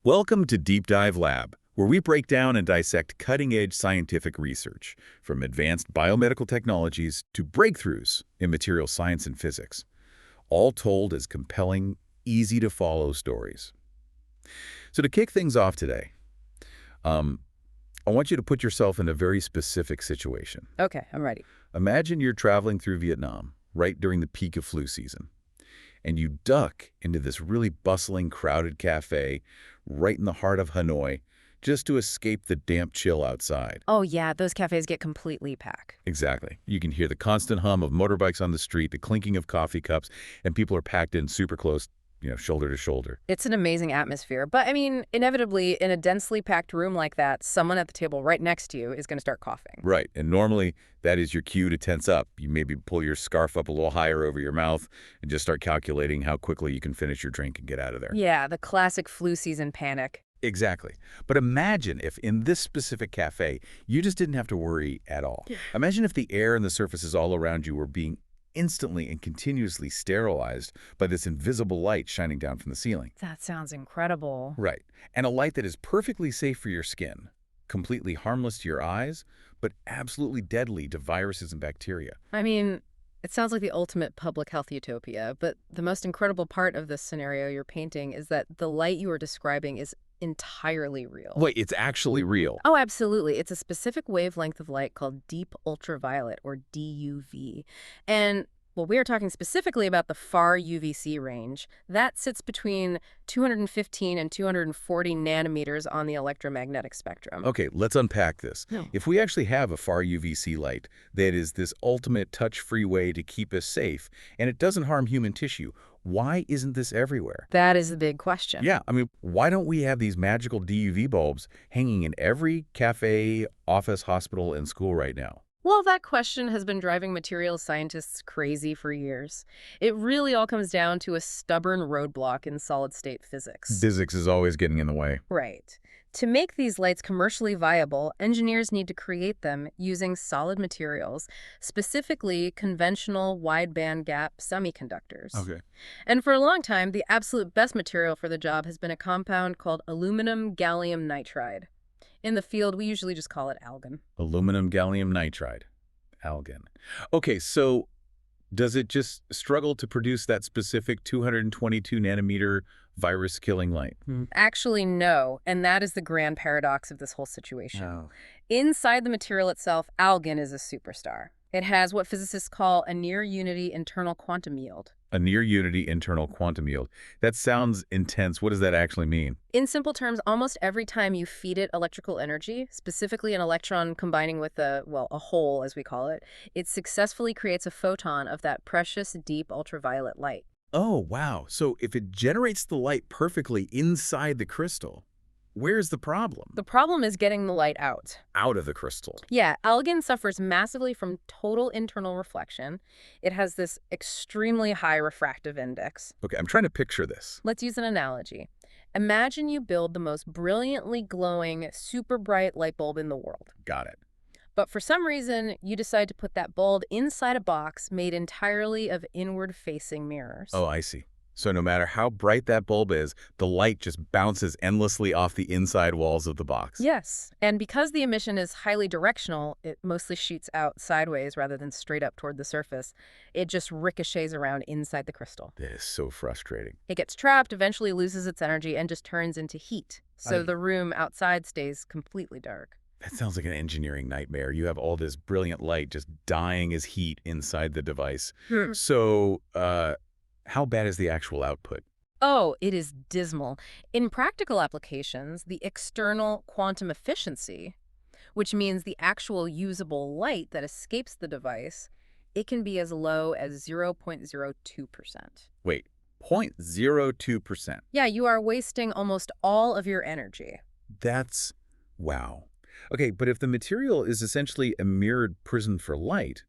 Welcome to Deep Dive Lab, where we break down and dissect cutting-edge scientific research, from advanced biomedical technologies to breakthroughs in material science and physics, all told as compelling, easy-to-follow stories. So to kick things off today, I want you to put yourself in a very specific situation. Okay, I'm ready. Imagine you're traveling through Vietnam, right during the peak of flu season, and you duck into this really bustling, crowded cafe right in the heart of Hanoi just to escape the damp chill outside. Oh yeah, those cafes get completely packed. Exactly. You can hear the constant hum of motorbikes on the street, the clinking of coffee cups, and people are packed in super close, shoulder to shoulder. It's an amazing atmosphere, but I mean, inevitably, in a densely packed room like that, someone at the table right next to you is going to start coughing. Right. And normally, that is your cue to tense up. You maybe pull your scarf up a little higher over your mouth and just start calculating how quickly you can finish your drink and get out of there. Yeah, the classic flu season panic. Exactly. But imagine if in this specific cafe, you just didn't have to worry at all. Imagine if the air and the surfaces all around you were being instantly and continuously sterilized by this invisible light shining down from the ceiling. That sounds incredible. Right. And a light that is perfectly safe for your skin, completely harmless to your eyes, but absolutely deadly to viruses and bacteria. I mean, it sounds like the ultimate public health utopia, but the most incredible part of this scenario you're painting is that the light you are describing is entirely real. Wait, it's actually real? Oh, absolutely. It's a specific wavelength of light called deep ultraviolet, or DUV. And, well, we are talking specifically about the far UVC range. That sits between 215 and 240 nanometers on the electromagnetic spectrum. Okay, let's unpack this. No. If we actually have a far UVC light that is this ultimate touch-free way to keep us safe, and it doesn't harm human tissue, why isn't this everywhere? That is the big question. Yeah, I mean, why don't we have these magical DUV bulbs hanging in every cafe, office, hospital, and school right now? Well, that question has been driving materials scientists crazy for years. It really all comes down to a stubborn roadblock in solid-state physics. Physics is always getting in the way. Right. To make these lights commercially viable, engineers need to create them using solid materials, specifically conventional wide-bandgap semiconductors. Okay. And for a long time, the absolute best material for the job has been a compound called aluminum gallium nitride. In the field, we usually just call it algan. Aluminum gallium nitride. Algan. Okay, so does it just struggle to produce that specific 222 nanometer virus-killing light? Actually, no, and that is the grand paradox of this whole situation. Oh. Inside the material itself, algan is a superstar. It has what physicists call a near-unity internal quantum yield. A near-unity internal quantum yield. That sounds intense. What does that actually mean? In simple terms, almost every time you feed it electrical energy, specifically an electron combining with a hole, as we call it, it successfully creates a photon of that precious deep ultraviolet light. Oh, wow. So if it generates the light perfectly inside the crystal, where's the problem? The problem is getting the light out. Out of the crystal. Yeah, algan suffers massively from total internal reflection. It has this extremely high refractive index. Okay, I'm trying to picture this. Let's use an analogy. Imagine you build the most brilliantly glowing, super bright light bulb in the world. Got it. But for some reason, you decide to put that bulb inside a box made entirely of inward-facing mirrors. Oh, I see. So no matter how bright that bulb is, the light just bounces endlessly off the inside walls of the box. Yes, and because the emission is highly directional, it mostly shoots out sideways rather than straight up toward the surface. It just ricochets around inside the crystal. This is so frustrating. It gets trapped, eventually loses its energy, and just turns into heat. So the room outside stays completely dark. That sounds like an engineering nightmare. You have all this brilliant light just dying as heat inside the device. So, how bad is the actual output? Oh, it is dismal. In practical applications, the external quantum efficiency, which means the actual usable light that escapes the device, it can be as low as 0.02%. Wait, 0.02%. Yeah, you are wasting almost all of your energy. That's... wow. Okay, but if the material is essentially a mirrored prism for light,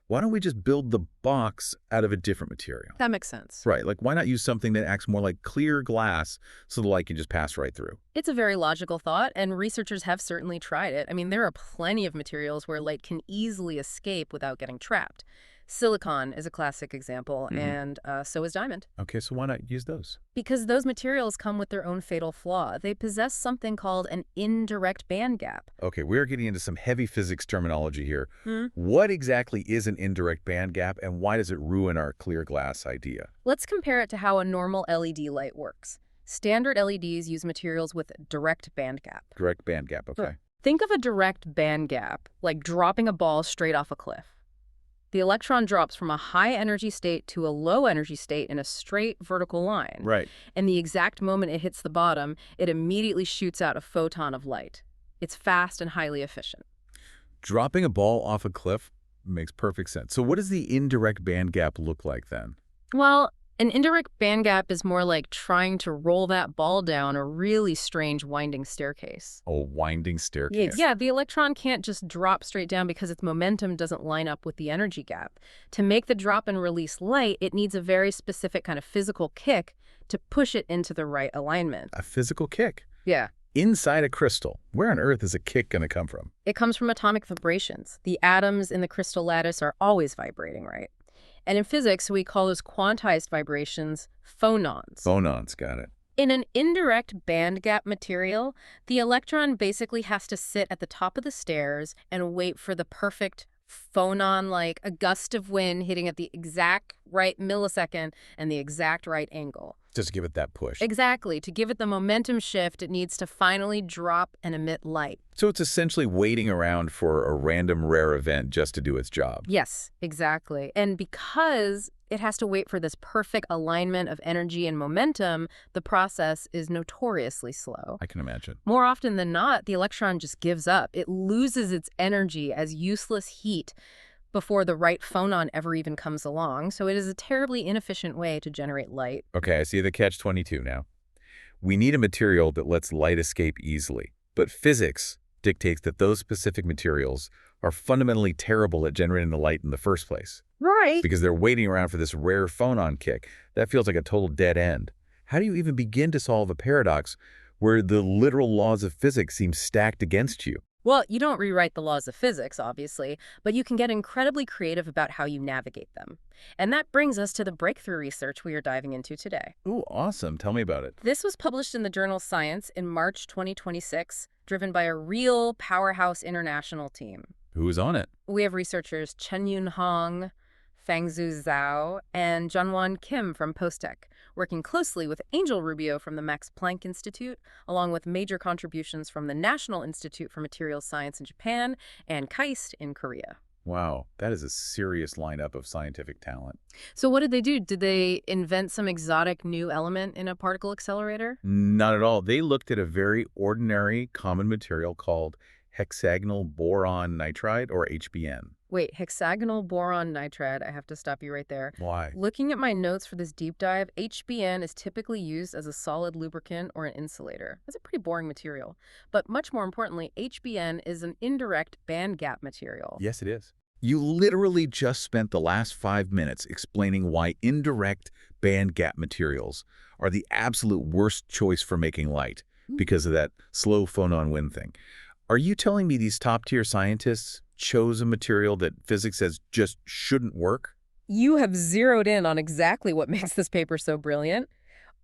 why don't we just build the box out of a different material? That makes sense. Right, like why not use something that acts more like clear glass so the light can just pass right through? It's a very logical thought, and researchers have certainly tried it. I mean, there are plenty of materials where light can easily escape without getting trapped. Silicon is a classic example, Hmm. and so is diamond. Okay, so why not use those? Because those materials come with their own fatal flaw. They possess something called an indirect band gap. Okay, we're getting into some heavy physics terminology here. Hmm? What exactly is an indirect band gap, and why does it ruin our clear glass idea? Let's compare it to how a normal LED light works. Standard LEDs use materials with direct band gap. Direct band gap, Sure. okay. Think of a direct band gap like dropping a ball straight off a cliff. The electron drops from a high energy state to a low energy state in a straight vertical line. Right. And the exact moment it hits the bottom, it immediately shoots out a photon of light. It's fast and highly efficient. Dropping a ball off a cliff makes perfect sense. So what does the indirect band gap look like then? Well, an indirect band gap is more like trying to roll that ball down a really strange winding staircase. A winding staircase. Yeah, the electron can't just drop straight down because its momentum doesn't line up with the energy gap. To make the drop and release light, it needs a very specific kind of physical kick to push it into the right alignment. A physical kick. Yeah. Inside a crystal. Where on earth is a kick going to come from? It comes from atomic vibrations. The atoms in the crystal lattice are always vibrating, right? And in physics, we call those quantized vibrations phonons. Phonons, got it. In an indirect band gap material, the electron basically has to sit at the top of the stairs and wait for the perfect phonon, like a gust of wind hitting at the exact right millisecond and the exact right angle. Just to give it that push. Exactly. To give it the momentum shift, it needs to finally drop and emit light. So it's essentially waiting around for a random rare event just to do its job. Yes, exactly. And because it has to wait for this perfect alignment of energy and momentum, the process is notoriously slow. I can imagine. More often than not, the electron just gives up. It loses its energy as useless heat before the right phonon ever even comes along, so it is a terribly inefficient way to generate light. Okay, I see the catch-22 now. We need a material that lets light escape easily, but physics dictates that those specific materials are fundamentally terrible at generating the light in the first place. Right. Because they're waiting around for this rare phonon kick. That feels like a total dead end. How do you even begin to solve a paradox where the literal laws of physics seem stacked against you? Well, you don't rewrite the laws of physics, obviously, but you can get incredibly creative about how you navigate them. And that brings us to the breakthrough research we are diving into today. Ooh, awesome. Tell me about it. This was published in the journal Science in March 2026, driven by a real powerhouse international team. Who's on it? We have researchers Chen-Yun Hong, Fangzhu Zhao, and Junwan Kim from Postech, working closely with Angel Rubio from the Max Planck Institute, along with major contributions from the National Institute for Materials Science in Japan and KAIST in Korea. Wow, that is a serious lineup of scientific talent. So what did they do? Did they invent some exotic new element in a particle accelerator? Not at all. They looked at a very ordinary common material called hexagonal boron nitride, or HBN. Wait, hexagonal boron nitride. I have to stop you right there. Why? Looking at my notes for this deep dive, HBN is typically used as a solid lubricant or an insulator. That's a pretty boring material. But much more importantly, HBN is an indirect band gap material. Yes, it is. You literally just spent the last 5 minutes explaining why indirect band gap materials are the absolute worst choice for making light because of that slow phonon wind thing. Are you telling me these top-tier scientists chose a material that physics says just shouldn't work? You have zeroed in on exactly what makes this paper so brilliant.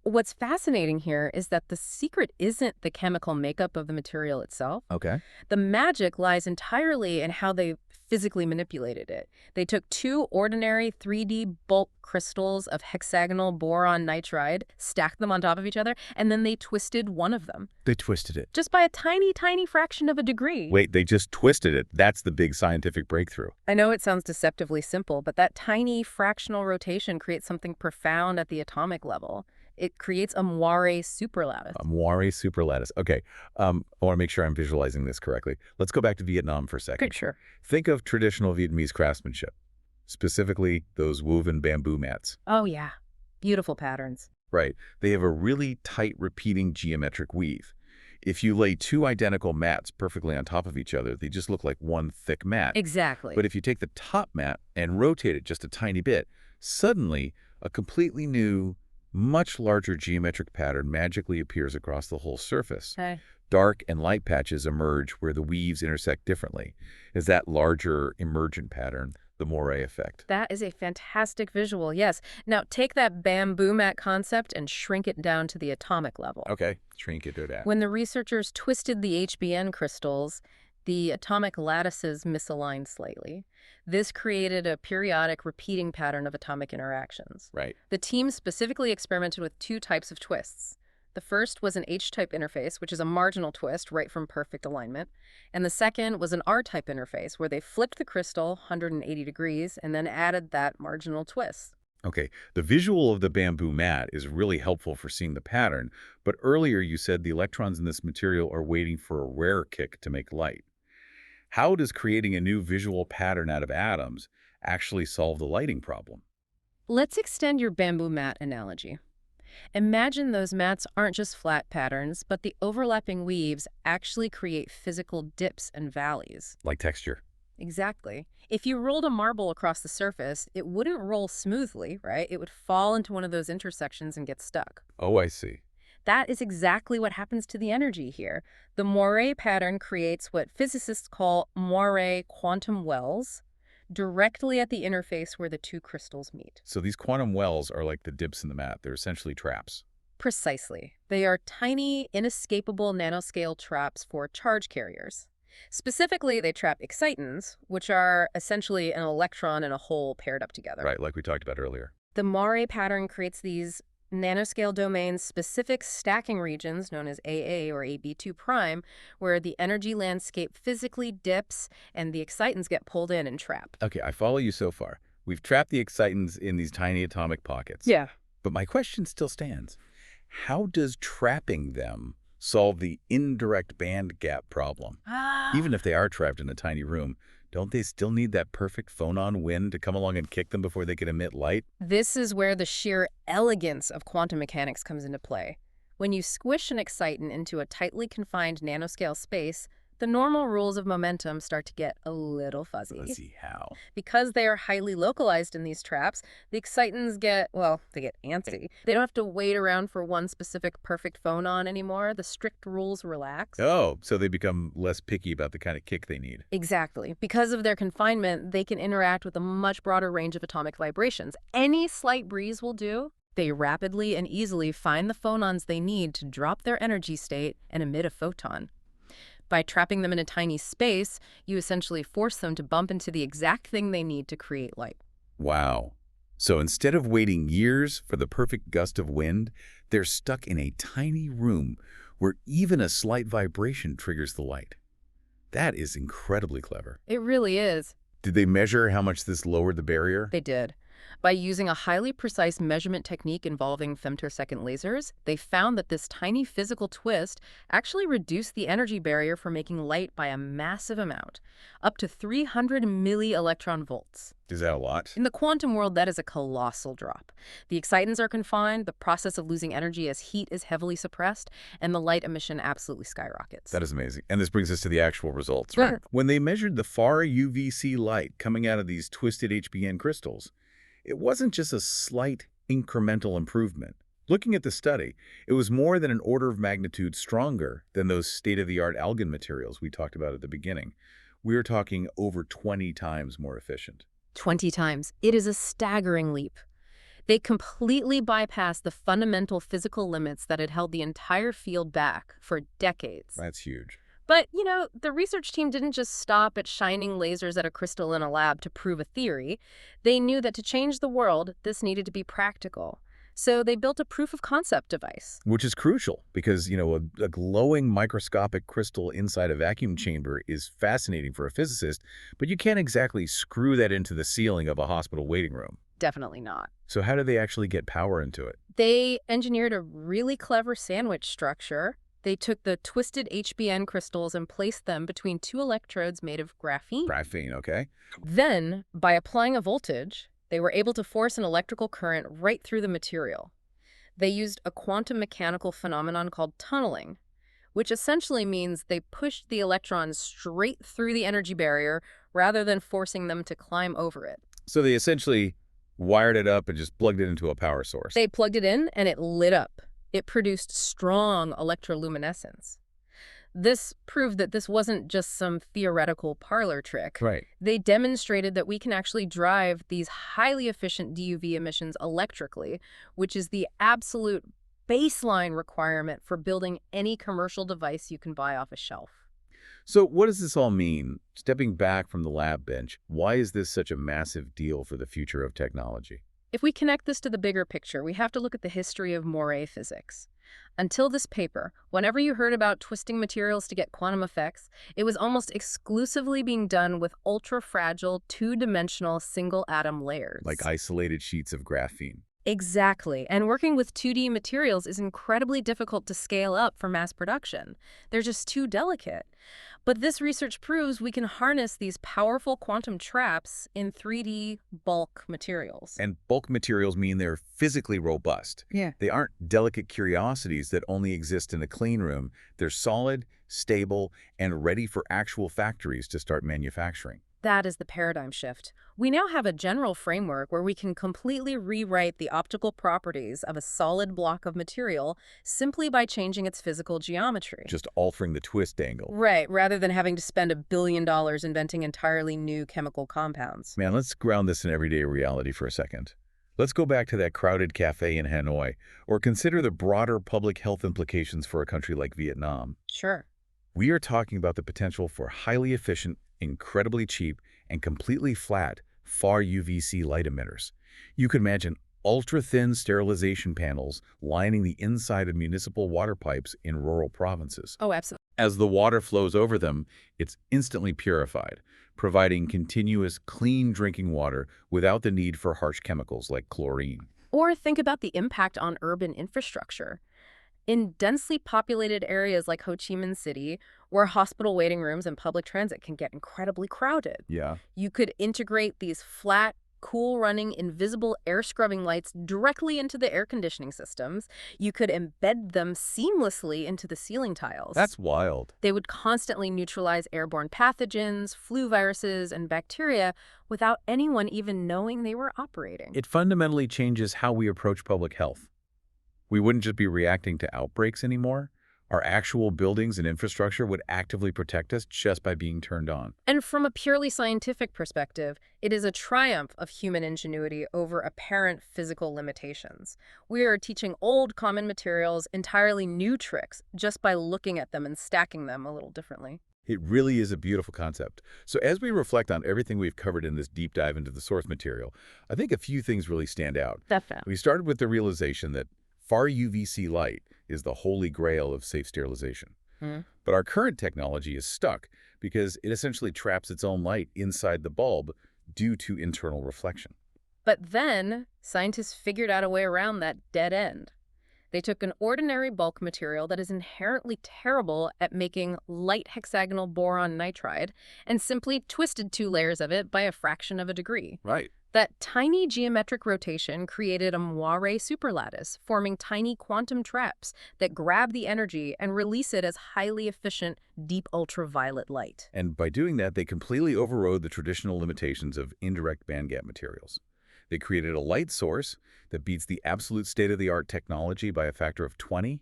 What's fascinating here is that the secret isn't the chemical makeup of the material itself. Okay. The magic lies entirely in how they physically manipulated it. They took 2 ordinary 3D bulk crystals of hexagonal boron nitride, stacked them on top of each other, and then they twisted one of them. They twisted it. Just by a tiny, tiny fraction of a degree. Wait, they just twisted it. That's the big scientific breakthrough. I know it sounds deceptively simple, but that tiny fractional rotation creates something profound at the atomic level. It creates a Moiré superlattice. A Moiré superlattice. Okay, I want to make sure I'm visualizing this correctly. Let's go back to Vietnam for a second. Good, sure. Think of traditional Vietnamese craftsmanship, specifically those woven bamboo mats. Oh, yeah. Beautiful patterns. Right. They have a really tight repeating geometric weave. If you lay 2 identical mats perfectly on top of each other, they just look like one thick mat. Exactly. But if you take the top mat and rotate it just a tiny bit, suddenly a completely new, much larger geometric pattern magically appears across the whole surface. Okay. Dark and light patches emerge where the weaves intersect differently. As that larger emergent pattern, the Moiré effect. That is a fantastic visual, yes. Now take that bamboo mat concept and shrink it down to the atomic level. Okay, shrink it to that. When the researchers twisted the HBN crystals, the atomic lattices misaligned slightly. This created a periodic repeating pattern of atomic interactions. Right. The team specifically experimented with two types of twists. The first was an H-type interface, which is a marginal twist right from perfect alignment. And the second was an R-type interface, where they flipped the crystal 180 degrees and then added that marginal twist. Okay, the visual of the bamboo mat is really helpful for seeing the pattern, but earlier you said the electrons in this material are waiting for a rare kick to make light. How does creating a new visual pattern out of atoms actually solve the lighting problem? Let's extend your bamboo mat analogy. Imagine those mats aren't just flat patterns, but the overlapping weaves actually create physical dips and valleys. Like texture. Exactly. If you rolled a marble across the surface, it wouldn't roll smoothly, right? It would fall into one of those intersections and get stuck. Oh, I see. That is exactly what happens to the energy here. The Moiré pattern creates what physicists call Moiré quantum wells, directly at the interface where the two crystals meet. So these quantum wells are like the dips in the mat. They're essentially traps. Precisely. They are tiny, inescapable nanoscale traps for charge carriers. Specifically, they trap excitons, which are essentially an electron and a hole paired up together. Right, like we talked about earlier. The Moiré pattern creates these nanoscale domain-specific stacking regions known as AA or AB2 prime, where the energy landscape physically dips and the excitons get pulled in and trapped. Okay, I follow you so far. We've trapped the excitons in these tiny atomic pockets. Yeah. But my question still stands. How does trapping them solve the indirect band gap problem? Even if they are trapped in a tiny room, don't they still need that perfect phonon wind to come along and kick them before they can emit light? This is where the sheer elegance of quantum mechanics comes into play. When you squish an exciton into a tightly confined nanoscale space, the normal rules of momentum start to get a little fuzzy. Fuzzy how? Because they are highly localized in these traps, the excitons get, well, they get antsy. They don't have to wait around for one specific perfect phonon anymore. The strict rules relax. Oh, so they become less picky about the kind of kick they need. Exactly. Because of their confinement, they can interact with a much broader range of atomic vibrations. Any slight breeze will do. They rapidly and easily find the phonons they need to drop their energy state and emit a photon. By trapping them in a tiny space, you essentially force them to bump into the exact thing they need to create light. Wow. So instead of waiting years for the perfect gust of wind, they're stuck in a tiny room where even a slight vibration triggers the light. That is incredibly clever. It really is. Did they measure how much this lowered the barrier? They did. By using a highly precise measurement technique involving femtosecond lasers, they found that this tiny physical twist actually reduced the energy barrier for making light by a massive amount, up to 300 milli-electron volts. Is that a lot? In the quantum world, that is a colossal drop. The excitons are confined, the process of losing energy as heat is heavily suppressed, and the light emission absolutely skyrockets. That is amazing. And this brings us to the actual results. Right. When they measured the far UVC light coming out of these twisted HBN crystals, it wasn't just a slight incremental improvement. Looking at the study, it was more than an order of magnitude stronger than those state-of-the-art algin materials we talked about at the beginning. We are talking over 20 times more efficient. 20 times. It is a staggering leap. They completely bypassed the fundamental physical limits that had held the entire field back for decades. That's huge. But, the research team didn't just stop at shining lasers at a crystal in a lab to prove a theory. They knew that to change the world, this needed to be practical. So they built a proof-of-concept device. Which is crucial because, a glowing microscopic crystal inside a vacuum chamber is fascinating for a physicist, but you can't exactly screw that into the ceiling of a hospital waiting room. Definitely not. So how do they actually get power into it? They engineered a really clever sandwich structure. They took the twisted HBN crystals and placed them between two electrodes made of graphene. Graphene, okay. Then, by applying a voltage, they were able to force an electrical current right through the material. They used a quantum mechanical phenomenon called tunneling, which essentially means they pushed the electrons straight through the energy barrier rather than forcing them to climb over it. So they essentially wired it up and just plugged it into a power source. They plugged it in and it lit up. It produced strong electroluminescence. This proved that this wasn't just some theoretical parlor trick. Right. They demonstrated that we can actually drive these highly efficient DUV emissions electrically, which is the absolute baseline requirement for building any commercial device you can buy off a shelf. So what does this all mean? Stepping back from the lab bench, why is this such a massive deal for the future of technology? If we connect this to the bigger picture, we have to look at the history of Moiré physics. Until this paper, whenever you heard about twisting materials to get quantum effects, it was almost exclusively being done with ultra-fragile, two-dimensional single-atom Like layers. isolated sheets of graphene. Exactly, and working with 2D materials is incredibly difficult to scale up for mass production. They're just too delicate. But this research proves we can harness these powerful quantum traps in 3D bulk materials. And bulk materials mean they're physically robust. Yeah. They aren't delicate curiosities that only exist in a clean room. They're solid, stable, and ready for actual factories to start manufacturing. That is the paradigm shift. We now have a general framework where we can completely rewrite the optical properties of a solid block of material simply by changing its physical geometry. Just altering the twist angle. Right, rather than having to spend $1 billion inventing entirely new chemical compounds. Man, let's ground this in everyday reality for a second. Let's go back to that crowded cafe in Hanoi, or consider the broader public health implications for a country like Vietnam. Sure. We are talking about the potential for highly efficient, incredibly cheap, and completely flat far UVC light emitters. You can imagine ultra-thin sterilization panels lining the inside of municipal water pipes in rural provinces. Oh, absolutely. As the water flows over them, it's instantly purified, providing continuous, clean drinking water without the need for harsh chemicals like chlorine. Or think about the impact on urban infrastructure. In densely populated areas like Ho Chi Minh City, where hospital waiting rooms and public transit can get incredibly crowded, Yeah. you could integrate these flat, cool-running, invisible air-scrubbing lights directly into the air conditioning systems. You could embed them seamlessly into the ceiling tiles. That's wild. They would constantly neutralize airborne pathogens, flu viruses, and bacteria without anyone even knowing they were operating. It fundamentally changes how we approach public health. We wouldn't just be reacting to outbreaks anymore. Our actual buildings and infrastructure would actively protect us just by being turned on. And from a purely scientific perspective, it is a triumph of human ingenuity over apparent physical limitations. We are teaching old common materials entirely new tricks just by looking at them and stacking them a little differently. It really is a beautiful concept. So as we reflect on everything we've covered in this deep dive into the source material, I think a few things really stand out. Definitely. We started with the realization that far UVC light is the holy grail of safe sterilization. But our current technology is stuck because it essentially traps its own light inside the bulb due to internal reflection. But then, scientists figured out a way around that dead end. They took an ordinary bulk material that is inherently terrible at making light hexagonal boron nitride and simply twisted 2 layers of it by a fraction of a degree. Right. That tiny geometric rotation created a Moiré superlattice, forming tiny quantum traps that grab the energy and release it as highly efficient deep ultraviolet light. And by doing that, they completely overrode the traditional limitations of indirect bandgap materials. They created a light source that beats the absolute state-of-the-art technology by a factor of 20,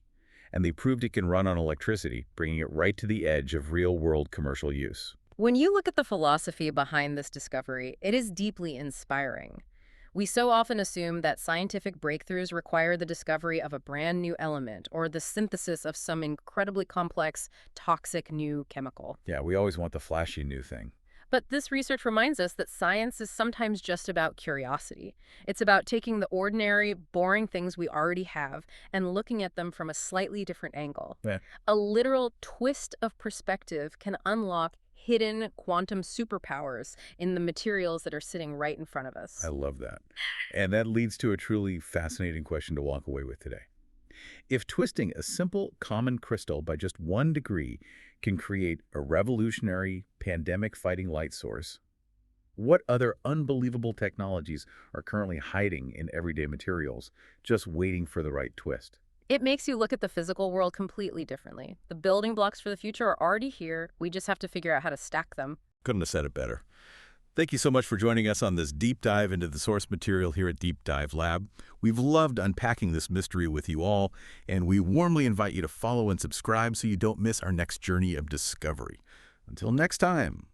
and they proved it can run on electricity, bringing it right to the edge of real-world commercial use. When you look at the philosophy behind this discovery, it is deeply inspiring. We so often assume that scientific breakthroughs require the discovery of a brand new element or the synthesis of some incredibly complex, toxic new chemical. Yeah, we always want the flashy new thing. But this research reminds us that science is sometimes just about curiosity. It's about taking the ordinary, boring things we already have and looking at them from a slightly different angle. Yeah. A literal twist of perspective can unlock hidden quantum superpowers in the materials that are sitting right in front of us. I love that. And that leads to a truly fascinating question to walk away with today. If twisting a simple common crystal by just 1 degree can create a revolutionary pandemic-fighting light source, what other unbelievable technologies are currently hiding in everyday materials, just waiting for the right twist? It makes you look at the physical world completely differently. The building blocks for the future are already here. We just have to figure out how to stack them. Couldn't have said it better. Thank you so much for joining us on this deep dive into the source material here at Deep Dive Lab. We've loved unpacking this mystery with you all, and we warmly invite you to follow and subscribe so you don't miss our next journey of discovery. Until next time.